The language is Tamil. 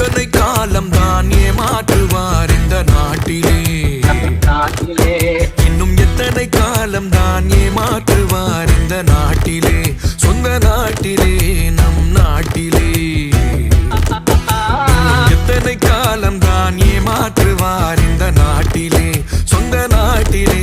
எத்தனை காலம் தான் ஏமாற்றுவார் இந்த நாட்டிலே இன்னும் எத்தனை காலம் தான் ஏமாற்றுவார் இந்த நாட்டிலே சொந்த நாட்டிலே நம் நாட்டிலே எத்தனை காலம் தான் ஏமாற்றுவார் இந்த நாட்டிலே சொந்த நாட்டிலே